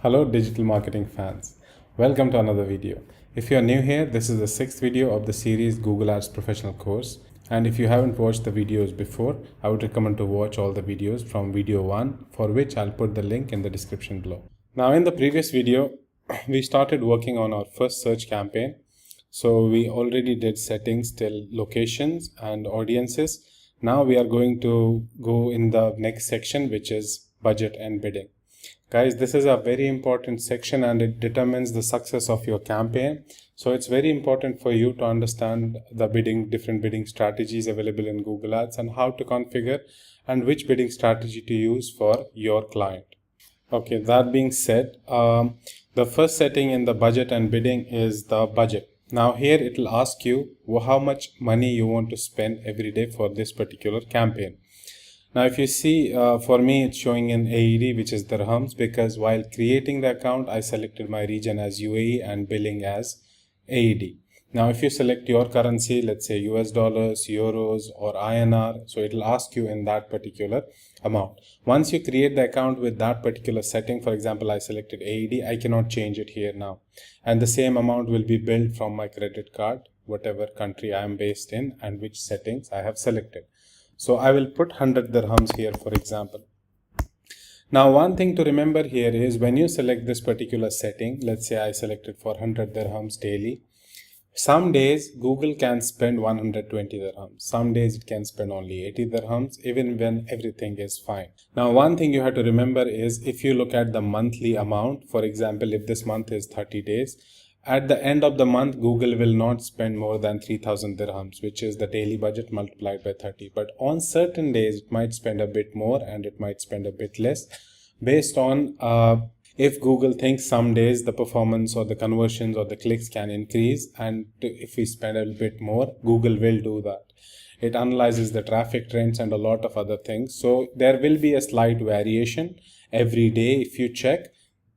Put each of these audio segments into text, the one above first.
Hello digital marketing fans, welcome to another video. If you are new here, this is the sixth video of the series Google Ads Professional course, and if you haven't watched the videos before, I would recommend to watch all the videos from video 1, for which I'll put the link in the description below. Now in the previous video, we started working on our first search campaign. So we already did settings till locations and audiences. Now we are going to go in the next section, which is budget and bidding. Guys, this is a very important section and it determines the success of your campaign. So it's very important for you to understand the different bidding strategies available in Google Ads and how to configure and which bidding strategy to use for your client. Okay, that being said, the first setting in the budget and bidding is the budget. Now here it will ask you how much money you want to spend every day for this particular campaign. Now if you see, for me it's showing in AED, which is dirhams, because while creating the account I selected my region as UAE and billing as AED. Now if you select your currency, let's say US dollars, euros or INR, so it will ask you in that particular amount. Once you create the account with that particular setting, for example I selected AED, I cannot change it here now, and the same amount will be billed from my credit card, whatever country I am based in and which settings I have selected. So I will put 100 dirhams here, for example. Now one thing to remember here is when you select this particular setting, let's say I selected for 100 dirhams daily. Some days Google can spend 120 dirhams. Some days it can spend only 80 dirhams, even when everything is fine. Now one thing you have to remember is if you look at the monthly amount, for example, if this month is 30 days, at the end of the month, Google will not spend more than 3000 dirhams, which is the daily budget multiplied by 30. But on certain days, it might spend a bit more and it might spend a bit less based on if Google thinks some days the performance or the conversions or the clicks can increase, and if we spend a little bit more, Google will do that. It analyzes the traffic trends and a lot of other things. So there will be a slight variation every day if you check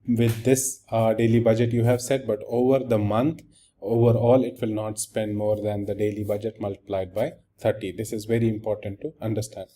with this daily budget you have set, but over the month overall it will not spend more than the daily budget multiplied by 30. This is very important to understand.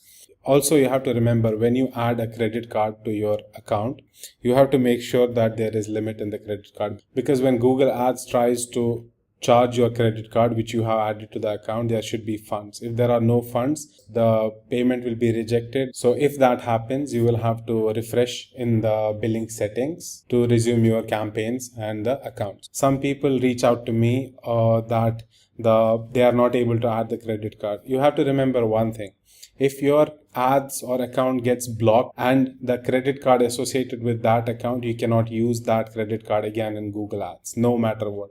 Also, you have to remember when you add a credit card to your account, you have to make sure that there is limit in the credit card, because when Google Ads tries to charge your credit card which you have added to the account, there should be funds. If there are no funds, the payment will be rejected. So if that happens, you will have to refresh in the billing settings to resume your campaigns and the accounts. Some people reach out to me that they are not able to add the credit card. You have to remember one thing. If your ads or account gets blocked and the credit card associated with that account, you cannot use that credit card again in Google Ads, no matter what.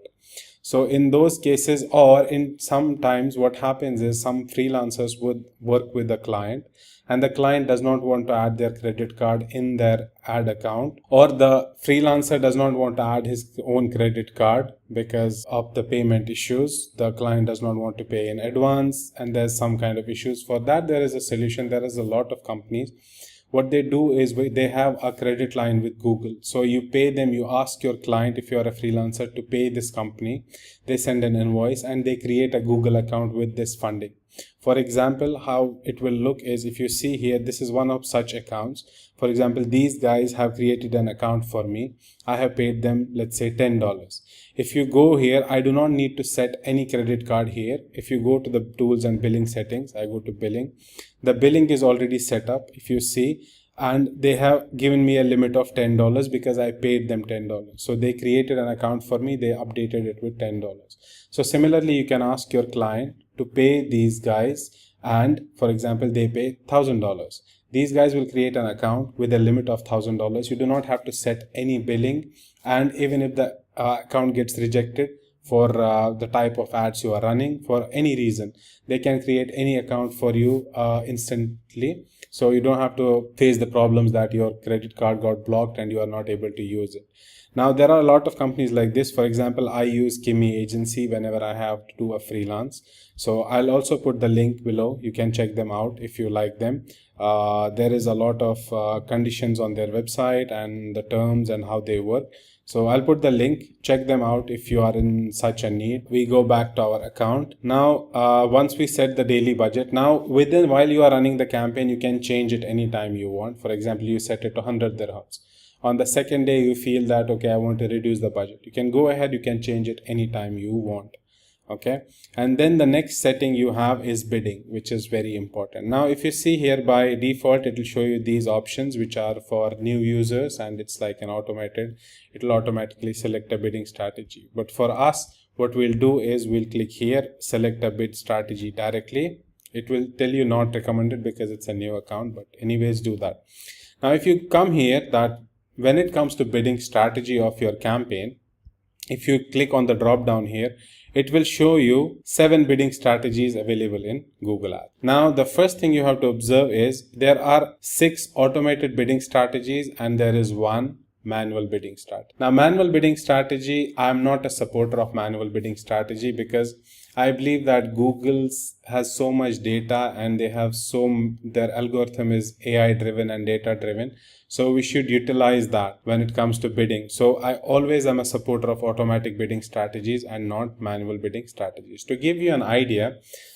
So in those cases, or in sometimes what happens is some freelancers would work with the client and the client does not want to add their credit card in their ad account, or the freelancer does not want to add his own credit card because of the payment issues. The client does not want to pay in advance and there's some kind of issues. For that, there is a solution. There is a lot of companies. What they do is they have a credit line with Google. So you pay them, you ask your client, if you're a freelancer, to pay this company. They send an invoice and they create a Google account with this funding. For example, how it will look is, if you see here, this is one of such accounts. For example, these guys have created an account for me. I have paid them, let's say $10. If you go here, I do not need to set any credit card here. If you go to the tools and billing settings, I go to billing. The billing is already set up, if you see, and they have given me a limit of $10 because I paid them $10. So they created an account for me. They updated it with $10. So similarly, you can ask your client to pay these guys, and for example, they pay $1,000. These guys will create an account with a limit of $1,000. You do not have to set any billing, and even if the account gets rejected for the type of ads you are running for any reason, they can create any account for you instantly. So you don't have to face the problems that your credit card got blocked and you are not able to use it. Now, there are a lot of companies like this. For example, I use Kimi Agency whenever I have to do a freelance. So I'll also put the link below. You can check them out if you like them. There is a lot of conditions on their website and the terms and how they work. So I'll put the link. Check them out if you are in such a need. We go back to our account. Now, once we set the daily budget, now while you are running the campaign, you can change it anytime you want. For example, you set it to 100 dirhams. on the second day you feel that, okay, I want to reduce the budget, you can go ahead, you can change it anytime you want. Okay, and then the next setting you have is bidding, which is very important. Now if you see here, by default it will show you these options which are for new users, and it's like an automated, it will automatically select a bidding strategy. But for us, what we'll do is we'll click here, select a bid strategy directly. It will tell you not recommended because it's a new account, but anyways do that. Now if you come here, that when it comes to bidding strategy of your campaign, if you click on the drop down here, it will show you 7 bidding strategies available in Google Ads. Now the first thing you have to observe is there are 6 automated bidding strategies and there is 1 manual bidding strategy. Now manual bidding strategy, I am not a supporter of manual bidding strategy because I believe that Google has so much data and they have their algorithm is AI driven and data driven. So we should utilize that when it comes to bidding. So I always am a supporter of automatic bidding strategies and not manual bidding strategies. To give you an idea,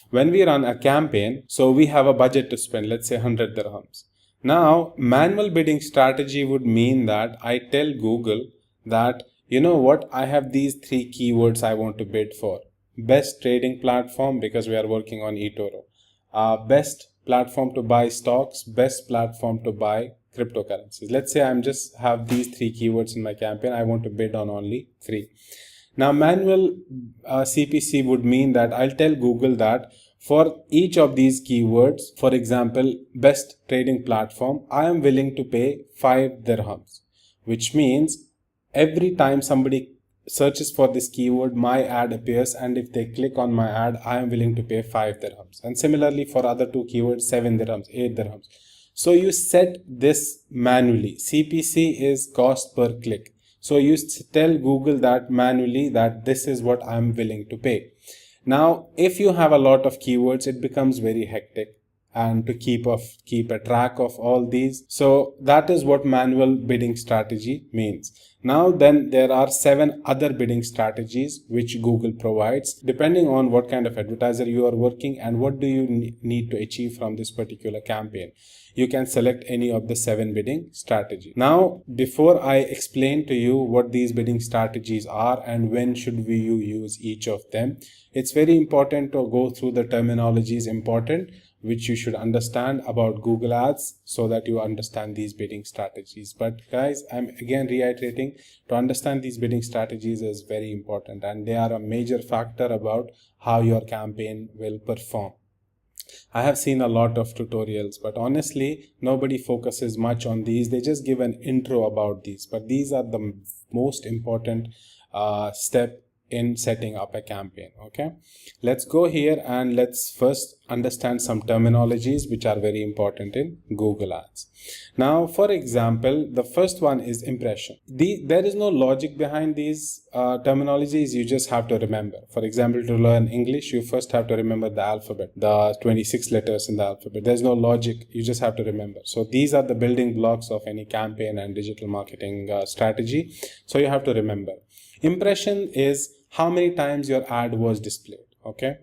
when we run a campaign, so we have a budget to spend, let's say 100 dirhams. Now, manual bidding strategy would mean that I tell Google that, you know what, I have these 3 keywords I want to bid for. Best trading platform, because we are working on eToro. Best platform to buy stocks, best platform to buy cryptocurrencies. Let's say I'm just have these 3 keywords in my campaign. I want to bid on only 3. Now, manual CPC would mean that I'll tell Google that for each of these keywords, for example, best trading platform, I am willing to pay 5 dirhams, which means every time somebody searches for this keyword, my ad appears, and if they click on my ad, I am willing to pay 5 dirhams. And similarly for other 2 keywords, 7 dirhams, 8 dirhams. So you set this manually. CPC is cost per click. So you tell Google that manually that this is what I'm willing to pay. Now, if you have a lot of keywords, it becomes very hectic and to keep a track of all these. So that is what manual bidding strategy means. Now then there are 7 other bidding strategies which Google provides depending on what kind of advertiser you are working and what do you need to achieve from this particular campaign. You can select any of the 7 bidding strategies. Now, before I explain to you what these bidding strategies are and when should we use each of them, it's very important to go through the terminologies important which you should understand about Google Ads so that you understand these bidding strategies. But guys, I'm again reiterating, to understand these bidding strategies is very important and they are a major factor about how your campaign will perform. I have seen a lot of tutorials, but honestly, nobody focuses much on these. They just give an intro about these, but these are the most important step in setting up a campaign. Okay, let's go here and let's first understand some terminologies which are very important in Google Ads. Now, for example, the first one is impression. There is no logic behind these terminologies. You just have to remember. For example, to learn English, you first have to remember the alphabet, the 26 letters in the alphabet. There's no logic. You just have to remember. So these are the building blocks of any campaign and digital marketing strategy. So you have to remember. Impression is how many times your ad was displayed. Okay.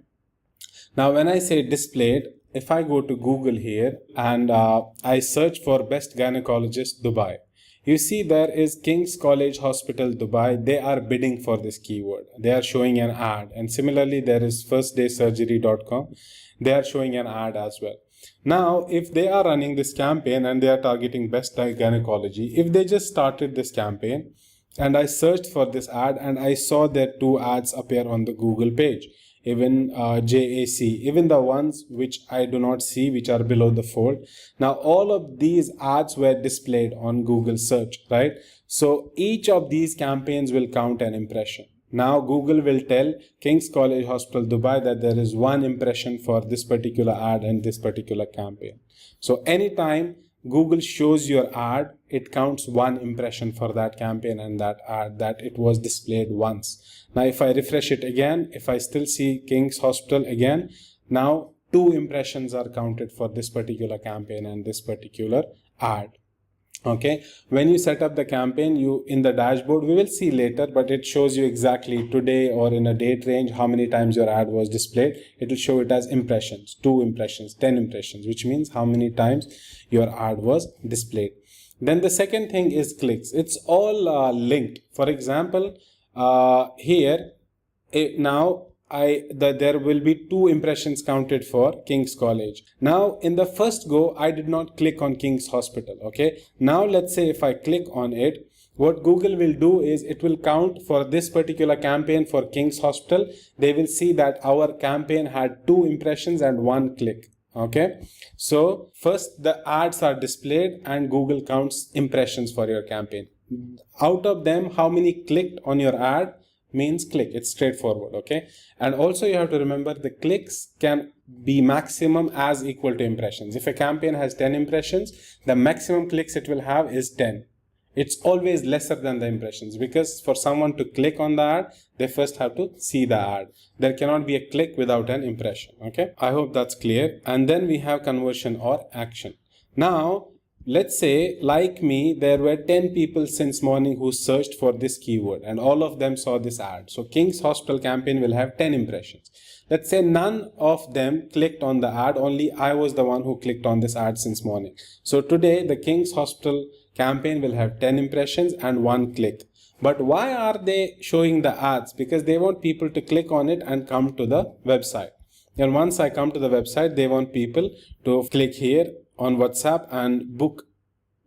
Now, when I say displayed, if I go to Google here and I search for best gynecologist Dubai, you see there is King's College Hospital Dubai. They are bidding for this keyword. They are showing an ad. And similarly, there is firstdaysurgery.com. They are showing an ad as well. Now, if they are running this campaign and they are targeting best gynecology, if they just started this campaign and I searched for this ad and I saw their 2 ads appear on the Google page, even JAC, even the ones which I do not see, which are below the fold. Now, all of these ads were displayed on Google search, right? So each of these campaigns will count an impression. Now, Google will tell King's College Hospital Dubai that there is 1 impression for this particular ad and this particular campaign. So anytime Google shows your ad, it counts 1 impression for that campaign and that ad, that it was displayed once. Now, if I refresh it again, if I still see King's Hospital again, now 2 impressions are counted for this particular campaign and this particular ad. Okay, when you set up the campaign, you in the dashboard, we will see later, but it shows you exactly today or in a date range how many times your ad was displayed. It will show it as impressions, 2 impressions, 10 impressions, which means how many times your ad was displayed. Then the second thing is clicks. It's all linked. For example, here now there will be 2 impressions counted for King's College. Now in the first go, I did not click on King's Hospital. Okay. Now let's say if I click on it, what Google will do is it will count for this particular campaign for King's Hospital. They will see that our campaign had 2 impressions and 1 click. Okay, so first the ads are displayed and Google counts impressions for your campaign. Out of them, how many clicked on your ad means click. It's straightforward. Okay, and also you have to remember the clicks can be maximum as equal to impressions. If a campaign has 10 impressions, the maximum clicks it will have is 10. It's always lesser than the impressions, because for someone to click on the ad, they first have to see the ad. There cannot be a click without an impression. Okay, I hope that's clear. And then we have conversion or action. Now, let's say like me, there were 10 people since morning who searched for this keyword and all of them saw this ad. So King's Hospital campaign will have 10 impressions. Let's say none of them clicked on the ad, only I was the one who clicked on this ad since morning. So today the King's Hospital campaign will have 10 impressions and 1 click. But why are they showing the ads? Because they want people to click on it and come to the website. And once I come to the website, they want people to click here on WhatsApp and book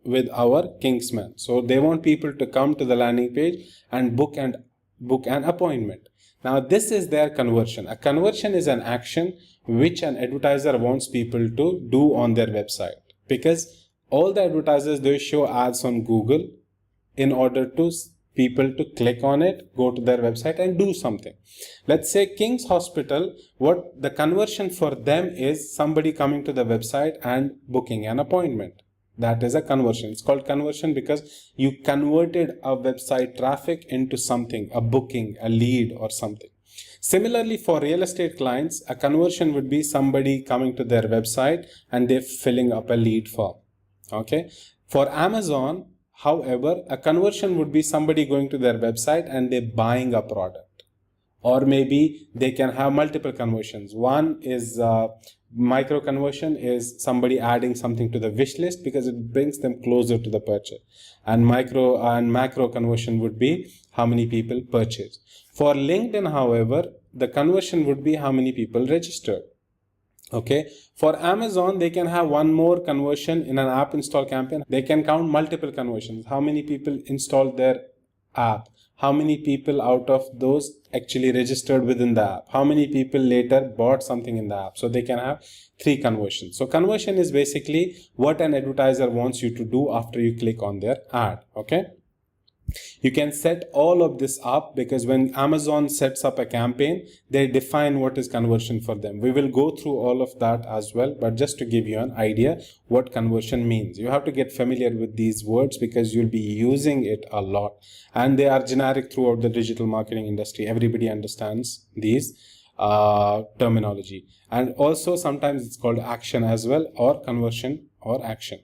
with our Kingsman. So they want people to come to the landing page and book an appointment. Now this is their conversion. A conversion is an action which an advertiser wants people to do on their website, because all the advertisers, they show ads on Google in order to people to click on it, go to their website and do something. Let's say King's Hospital, what the conversion for them is somebody coming to the website and booking an appointment. That is a conversion. It's called conversion because you converted a website traffic into something, a booking, a lead or something. Similarly, for real estate clients, a conversion would be somebody coming to their website and they're filling up a lead form. Okay. For Amazon, however, a conversion would be somebody going to their website and they're buying a product. Or maybe they can have multiple conversions. One is micro conversion, is somebody adding something to the wish list because it brings them closer to the purchase. And micro and macro conversion would be how many people purchase. For LinkedIn, however, the conversion would be how many people registered. Okay, for Amazon, they can have one more conversion in an app install campaign. They can count multiple conversions. How many people installed their app? How many people out of those actually registered within the app? How many people later bought something in the app? So they can have 3 conversions. So conversion is basically what an advertiser wants you to do after you click on their ad. Okay. You can set all of this up because when Amazon sets up a campaign, they define what is conversion for them. We will go through all of that as well, but just to give you an idea what conversion means. You have to get familiar with these words because you'll be using it a lot and they are generic throughout the digital marketing industry. Everybody understands these terminology. And also sometimes it's called action as well, or conversion or action.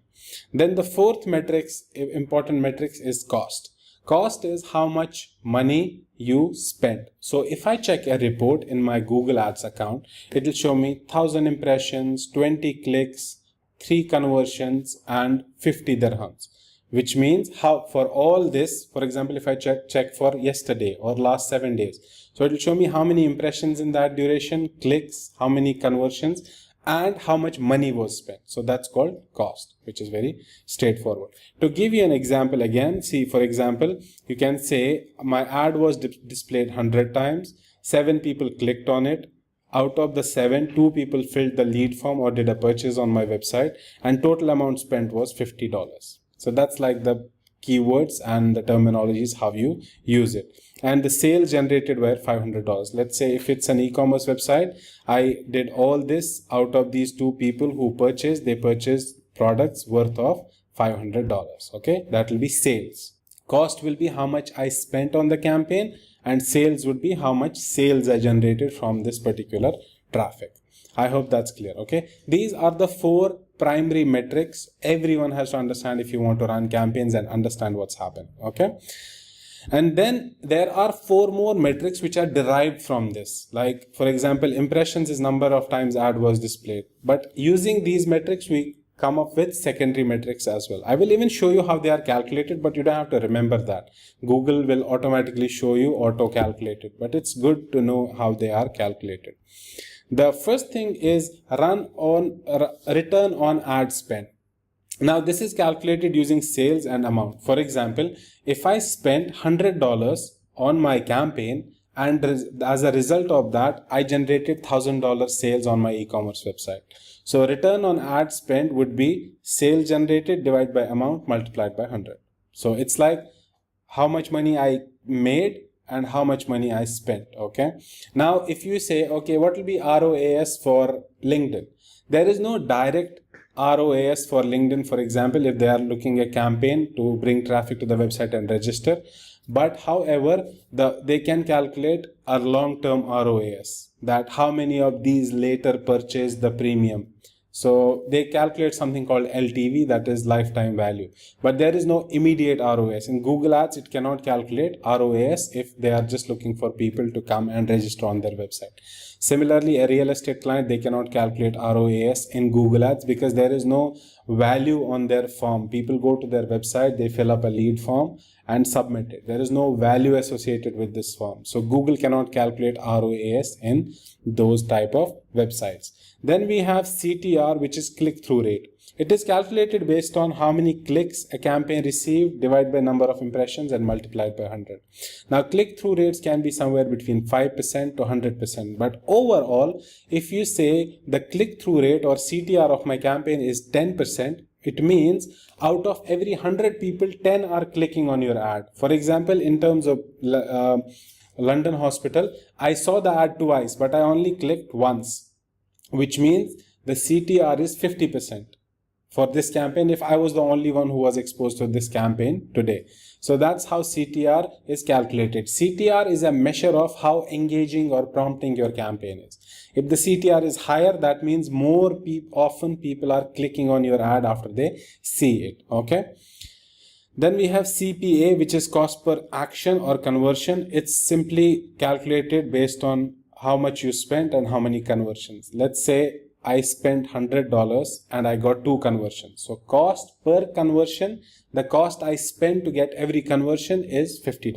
Then the fourth important metrics is cost. Cost is how much money you spend. So if I check a report in my Google Ads account, it will show me 1000 impressions, 20 clicks, 3 conversions and 50 dirhams. Which means how for all this, for example, if I check for yesterday or last 7 days. So it will show me how many impressions in that duration, clicks, how many conversions, and how much money was spent. So that's called cost, which is very straightforward. To give you an example again, see, for example, you can say my ad was displayed 100 times, 7 people clicked on it. Out of the 7, 2 people filled the lead form or did a purchase on my website, and total amount spent was $50. So that's like the keywords and the terminologies, how you use it. And the sales generated were $500. Let's say if it's an e-commerce website, I did all this out of these 2 people who purchased, they purchased products worth of $500. Okay, that will be sales. Cost will be how much I spent on the campaign, and sales would be how much sales I generated from this particular traffic. I hope that's clear. Okay, these are the 4 primary metrics everyone has to understand if you want to run campaigns and understand what's happening. Okay, and then there are 4 more metrics which are derived from this. Like for example, impressions is number of times ad was displayed. But using these metrics, we come up with secondary metrics as well. I will even show you how they are calculated, but you don't have to remember that. Google will automatically show you auto calculated, but it's good to know how they are calculated. The first thing is return on ad spend. Now this is calculated using sales and amount. For example, if I spent $100 on my campaign and as a result of that, I generated $1,000 sales on my e-commerce website. So return on ad spend would be sales generated divided by amount multiplied by 100. So it's like how much money I made and how much money I spent. Okay. Now, if you say, okay, what will be ROAS for LinkedIn? There is no direct ROAS for LinkedIn, for example, if they are looking a campaign to bring traffic to the website and register. But however, they can calculate a long-term ROAS, that how many of these later purchase the premium. So they calculate something called LTV, that is lifetime value. But there is no immediate ROAS. In Google Ads, it cannot calculate ROAS if they are just looking for people to come and register on their website. Similarly, a real estate client, they cannot calculate ROAS in Google Ads because there is no value on their form. People go to their website, they fill up a lead form and submit it. There is no value associated with this form. So Google cannot calculate ROAS in those type of websites. Then we have CTR, which is click-through rate. It is calculated based on how many clicks a campaign received divided by number of impressions and multiplied by 100. Now, click-through rates can be somewhere between 5% to 100%. But overall, if you say the click-through rate or CTR of my campaign is 10%, it means out of every 100 people, 10 are clicking on your ad. For example, in terms of London Hospital, I saw the ad twice, but I only clicked once, which means the CTR is 50% for this campaign if I was the only one who was exposed to this campaign today. So that's how CTR is calculated. CTR is a measure of how engaging or prompting your campaign is. If the CTR is higher, that means more often people are clicking on your ad after they see it. Okay. Then we have CPA, which is cost per action or conversion. It's simply calculated based on how much you spent and how many conversions. Let's say I spent $100 and I got 2 conversions. So cost per conversion, the cost I spent to get every conversion is $50.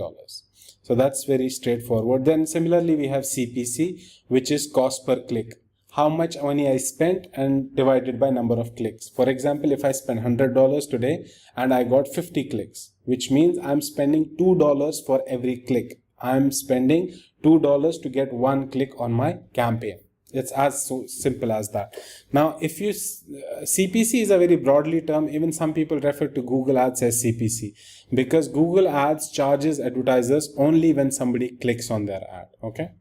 So that's very straightforward. Then similarly, we have CPC, which is cost per click. How much money I spent and divided by number of clicks. For example, if I spend $100 today and I got 50 clicks, which means I'm spending $2 for every click. I'm spending $2 to get 1 click on my campaign. It's as so simple as that. Now, if you CPC is a very broadly term. Even some people refer to Google Ads as CPC because Google Ads charges advertisers only when somebody clicks on their ad. Okay.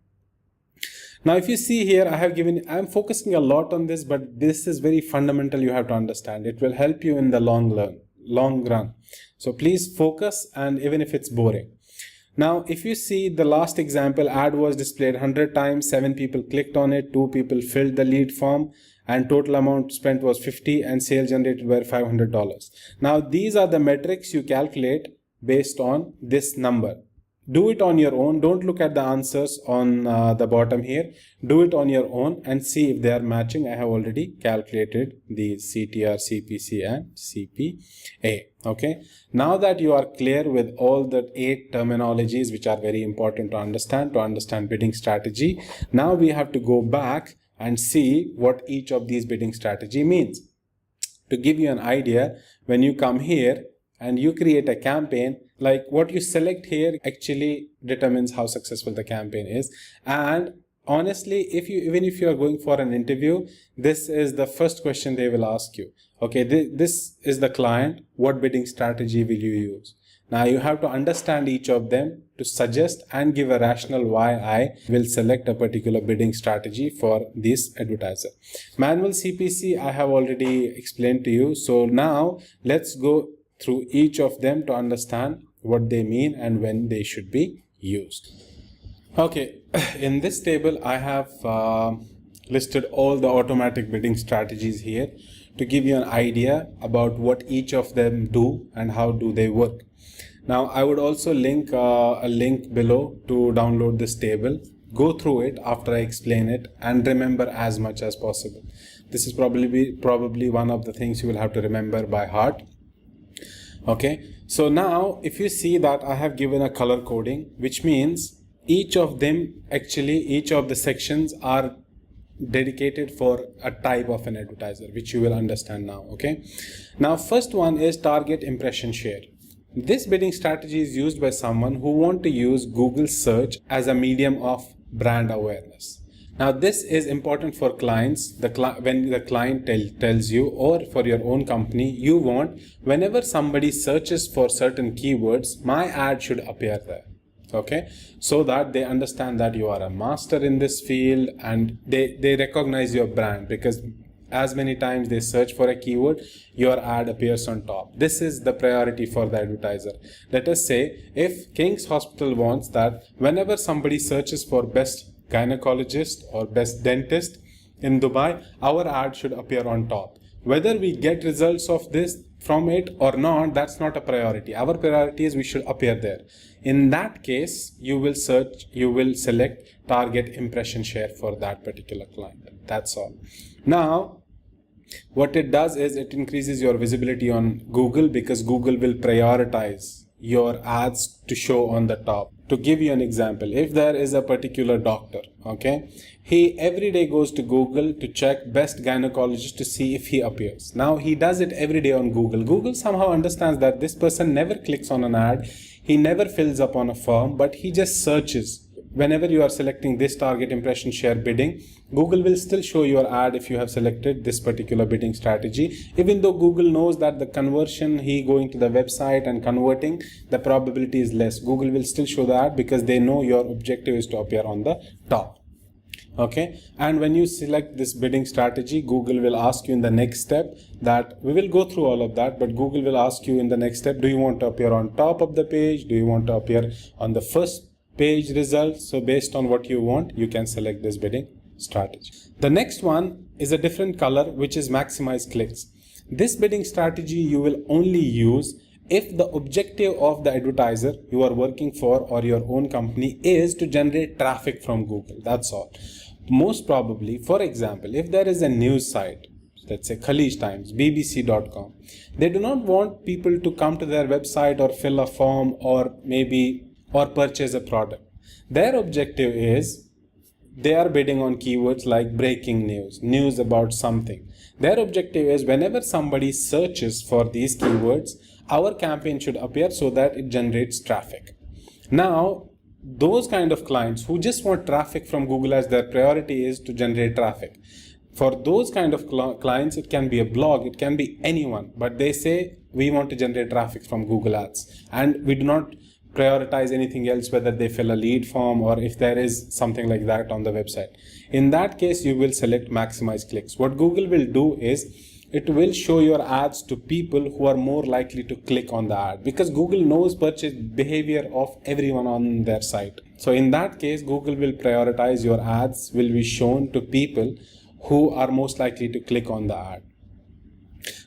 Now, if you see here, I'm focusing a lot on this, but this is very fundamental. You have to understand. It will help you in the long run. So please focus, and even if it's boring. Now, if you see the last example, ad was displayed 100 times, 7 people clicked on it, 2 people filled the lead form, and total amount spent was 50 and sales generated were $500. Now, these are the metrics you calculate based on this number. Do it on your own. Don't look at the answers on the bottom here. Do it on your own and see if they are matching. I have already calculated the CTR, CPC and CPA. Okay. Now that you are clear with all the 8 terminologies which are very important to understand bidding strategy, now we have to go back and see what each of these bidding strategy means. To give you an idea, when you come here and you create a campaign, like what you select here actually determines how successful the campaign is. And honestly, even if you are going for an interview, this is the first question they will ask you. Okay, this is the client. What bidding strategy will you use? Now you have to understand each of them to suggest and give a rationale why I will select a particular bidding strategy for this advertiser. Manual CPC, I have already explained to you. So now let's go through each of them to understand what they mean and when they should be used. Okay, in this table I have listed all the automatic bidding strategies here to give you an idea about what each of them do and how do they work. Now I would also link a link below to download this table. Go through it after I explain it and remember as much as possible. This is probably one of the things you will have to remember by heart. Okay, so now if you see that I have given a color coding, which means each of the sections are dedicated for a type of an advertiser, which you will understand now. Okay, now first one is target impression share. This bidding strategy is used by someone who want to use Google search as a medium of brand awareness. Now this is important for clients. When the client tells you, or for your own company, you want whenever somebody searches for certain keywords, my ad should appear there. Okay, so that they understand that you are a master in this field, and they recognize your brand, because as many times they search for a keyword, your ad appears on top. This is the priority for the advertiser. Let us say if King's Hospital wants that whenever somebody searches for best gynecologist or best dentist in Dubai, our ad should appear on top. Whether we get results of this from it or not, that's not a priority. Our priority is we should appear there. In that case, you will select target impression share for that particular client. That's all. Now, what it does is it increases your visibility on Google, because Google will prioritize your ads to show on the top. To give you an example, if there is a particular doctor, okay, he every day goes to Google to check best gynecologist to see if he appears. Now he does it every day on Google. Google somehow understands that this person never clicks on an ad, he never fills up on a form, but he just searches. Whenever you are selecting this target impression share bidding, Google will still show your ad if you have selected this particular bidding strategy. Even though Google knows that the conversion, he going to the website and converting, the probability is less, Google will still show the ad because they know your objective is to appear on the top. Okay, and when you select this bidding strategy, Google will ask you in the next step that, we will go through all of that, but Google will ask you in the next step, do you want to appear on top of the page? Do you want to appear on the first page results? So based on what you want, you can select this bidding strategy. The next one is a different color, which is maximize clicks. This bidding strategy you will only use if the objective of the advertiser you are working for or your own company is to generate traffic from Google. That's all. Most probably, for example, if there is a news site, let's say Khalij Times, bbc.com, they do not want people to come to their website or fill a form or purchase a product. Their objective is, they are bidding on keywords like breaking news about something. Their objective is whenever somebody searches for these keywords, our campaign should appear so that it generates traffic. Now, those kind of clients who just want traffic from Google as their priority is to generate traffic. For those kind of clients, it can be a blog, it can be anyone, but they say we want to generate traffic from Google Ads, and we do not prioritize anything else, whether they fill a lead form or if there is something like that on the website. In that case, you will select maximize clicks. What Google will do is it will show your ads to people who are more likely to click on the ad, because Google knows purchase behavior of everyone on their site. So in that case, Google will prioritize your ads will be shown to people who are most likely to click on the ad.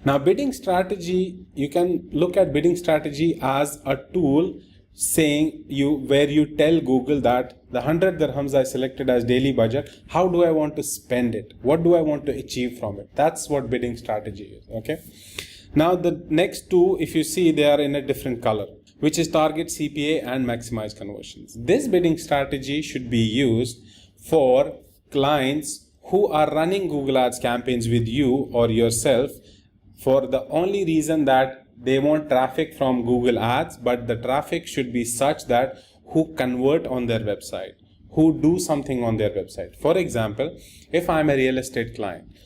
Now, bidding strategy, you can look at bidding strategy as a tool where you tell Google that the 100 dirhams I selected as daily budget, how do I want to spend it? What do I want to achieve from it? That's what bidding strategy is. Okay. Now the next two, if you see, they are in a different color, which is target CPA and maximize conversions. This bidding strategy should be used for clients who are running Google Ads campaigns with you or yourself for the only reason that they want traffic from Google Ads, but the traffic should be such that who convert on their website, who do something on their website. For example, if I'm a real estate client,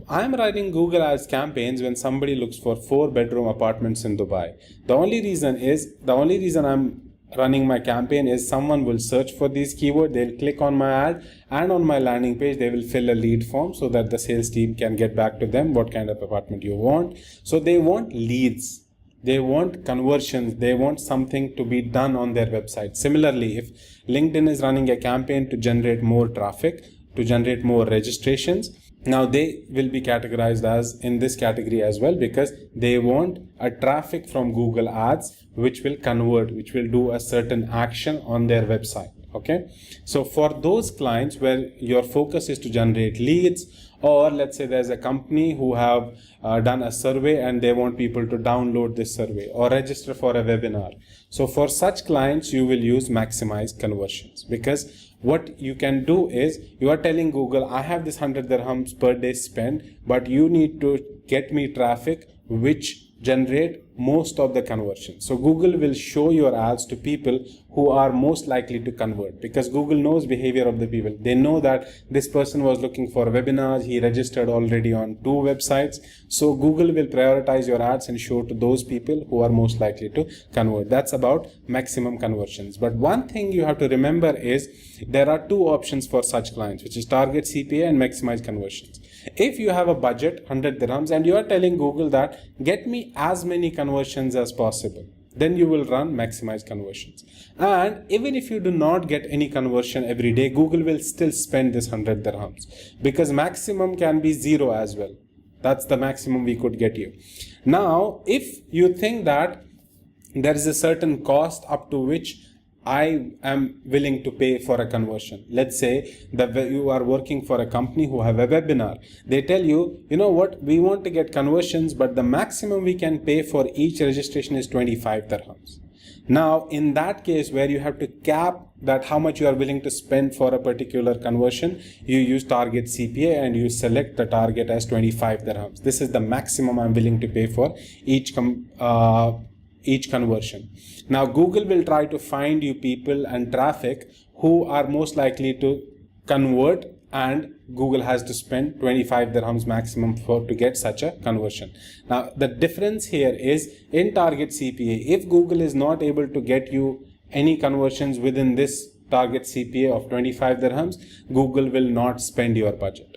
I'm running Google Ads campaigns when somebody looks for 4-bedroom apartments in Dubai. The only reason I'm running my campaign is someone will search for these keywords, they'll click on my ad, and on my landing page they will fill a lead form so that the sales team can get back to them what kind of apartment you want. So they want leads. They want conversions, they want something to be done on their website. Similarly, if LinkedIn is running a campaign to generate more traffic, to generate more registrations, now they will be categorized as in this category as well, because they want a traffic from Google Ads which will convert, which will do a certain action on their website. Okay, so for those clients where your focus is to generate leads Or let's say there's a company who have done a survey and they want people to download this survey or register for a webinar. So for such clients, you will use maximize conversions, because what you can do is you are telling Google, I have this 100 dirhams per day spend, but you need to get me traffic which generate most of the conversion. So Google will show your ads to people who are most likely to convert, because Google knows behavior of the people. They know that this person was looking for webinars, he registered already on 2 websites. So Google will prioritize your ads and show to those people who are most likely to convert. That's about maximum conversions. But one thing you have to remember is there are 2 options for such clients, which is target CPA and maximize conversions. If you have a budget 100 dirhams and you are telling Google that get me as many conversions as possible, then you will run maximize conversions. And even if you do not get any conversion every day, Google will still spend this 100 dirhams, because maximum can be 0 as well. That's the maximum we could get you. Now, if you think that there is a certain cost up to which I am willing to pay for a conversion. Let's say that you are working for a company who have a webinar. They tell you, you know what, we want to get conversions, but the maximum we can pay for each registration is 25 dirhams. Now, in that case where you have to cap that how much you are willing to spend for a particular conversion, you use target CPA and you select the target as 25 dirhams. This is the maximum I'm willing to pay for each conversion. Now Google will try to find you people and traffic who are most likely to convert, and Google has to spend 25 dirhams maximum to get such a conversion. Now the difference here is in target CPA, if Google is not able to get you any conversions within this target CPA of 25 dirhams, Google will not spend your budget.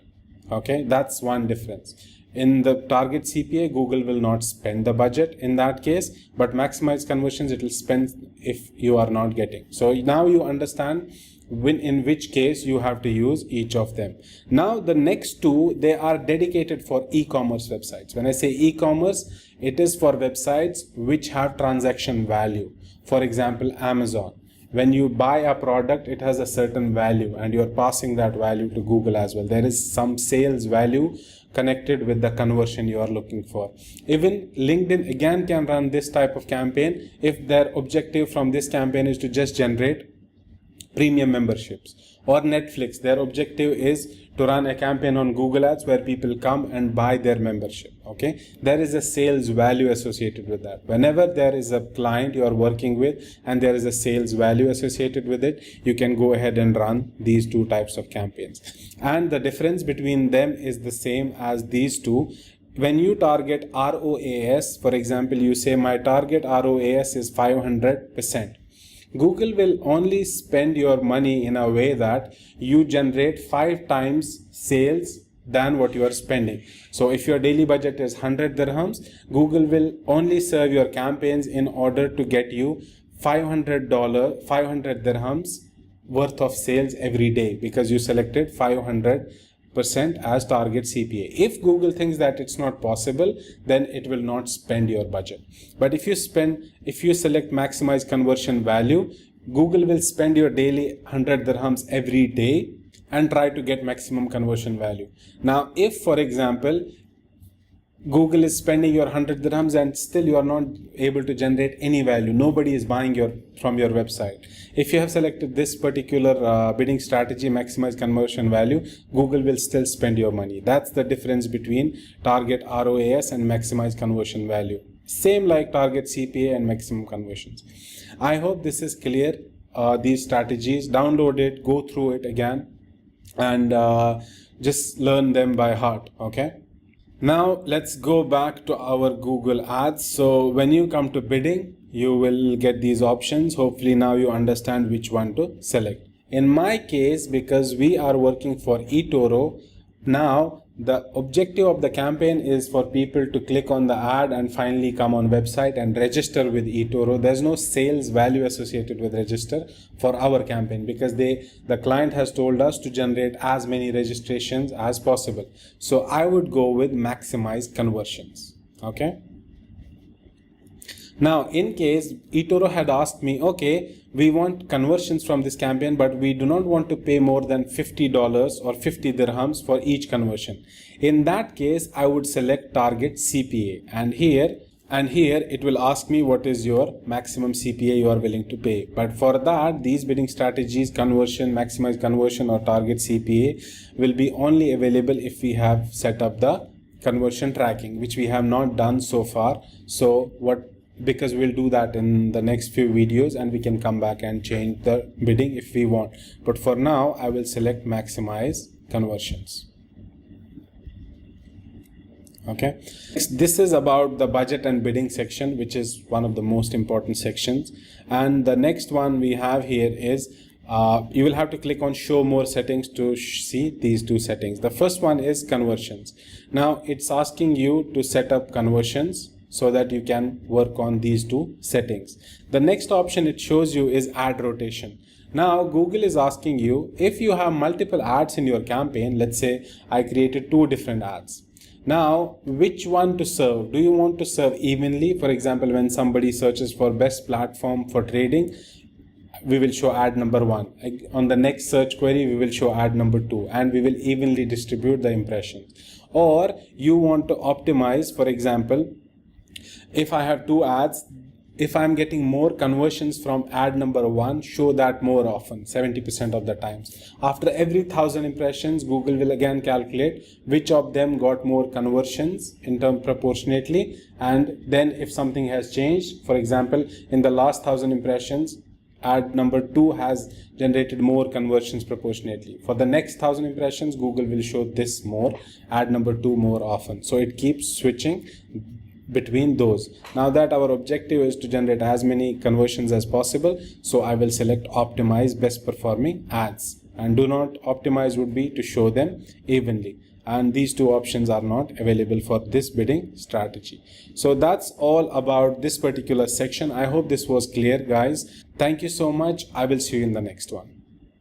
Okay, that's one difference. In the target CPA, Google will not spend the budget in that case, but maximize conversions, it will spend if you are not getting. So now you understand in which case you have to use each of them. Now the next 2, they are dedicated for e-commerce websites. When I say e-commerce, it is for websites which have transaction value. For example, Amazon. When you buy a product, it has a certain value and you're passing that value to Google as well. There is some sales value connected with the conversion you are looking for. Even LinkedIn again can run this type of campaign if their objective from this campaign is to just generate premium memberships. Or Netflix, their objective is to run a campaign on Google Ads where people come and buy their membership. Okay, there is a sales value associated with that. Whenever there is a client you are working with and there is a sales value associated with it, you can go ahead and run these 2 types of campaigns. And the difference between them is the same as these 2. When you target ROAS, for example, you say my target ROAS is 500%. Google will only spend your money in a way that you generate 5 times sales than what you are spending. So if your daily budget is 100 dirhams, Google will only serve your campaigns in order to get you $500 dirhams worth of sales every day, because you selected 500% as target CPA. If Google thinks that it's not possible, then it will not spend your budget. But if you select maximize conversion value, Google will spend your daily 100 dirhams every day and try to get maximum conversion value. Now, if for example, Google is spending your 100 dirhams and still you are not able to generate any value, nobody is buying from your website. If you have selected this particular bidding strategy, maximize conversion value, Google will still spend your money. That's the difference between target ROAS and maximize conversion value. Same like target CPA and maximum conversions. I hope this is clear. These strategies, download it, go through it again, and just learn them by heart. Okay. Now let's go back to our Google Ads. So when you come to bidding, you will get these options. Hopefully now you understand which one to select. In my case, because we are working for eToro, now the objective of the campaign is for people to click on the ad and finally come on website and register with eToro. There's no sales value associated with register for our campaign, because the client has told us to generate as many registrations as possible. So I would go with maximize conversions. Okay. Now, in case eToro had asked me, okay, we want conversions from this campaign, but we do not want to pay more than $50 or 50 dirhams for each conversion. In that case, I would select target CPA, and here it will ask me what is your maximum CPA you are willing to pay. But for that, these bidding strategies, conversion, maximize conversion, or target CPA will be only available if we have set up the conversion tracking, which we have not done so far. So because we'll do that in the next few videos, and we can come back and change the bidding if we want. But for now, I will select maximize conversions. Okay, this is about the budget and bidding section, which is one of the most important sections. And the next one we have here is you will have to click on show more settings to see these two settings. The first one is conversions. Now it's asking you to set up conversions so that you can work on these two settings. The next option it shows you is ad rotation. Now Google is asking you, if you have multiple ads in your campaign, let's say I created 2 different ads. Now, which one to serve? Do you want to serve evenly? For example, when somebody searches for best platform for trading, we will show ad number 1. On the next search query, we will show ad number 2, and we will evenly distribute the impressions. Or you want to optimize, for example, if I have 2 ads, if I'm getting more conversions from ad number 1, show that more often, 70% of the times. After every 1000 impressions, Google will again calculate which of them got more conversions in term proportionately. And then if something has changed, for example, in the last 1000 impressions, ad number 2 has generated more conversions proportionately. For the next 1000 impressions, Google will show this more, ad number 2 more often. So it keeps switching between those. Now that our objective is to generate as many conversions as possible, so I will select optimize best performing ads, and do not optimize would be to show them evenly, and these two options are not available for this bidding strategy. So that's all about this particular section. I hope this was clear, guys. Thank you so much. I will see you in the next one.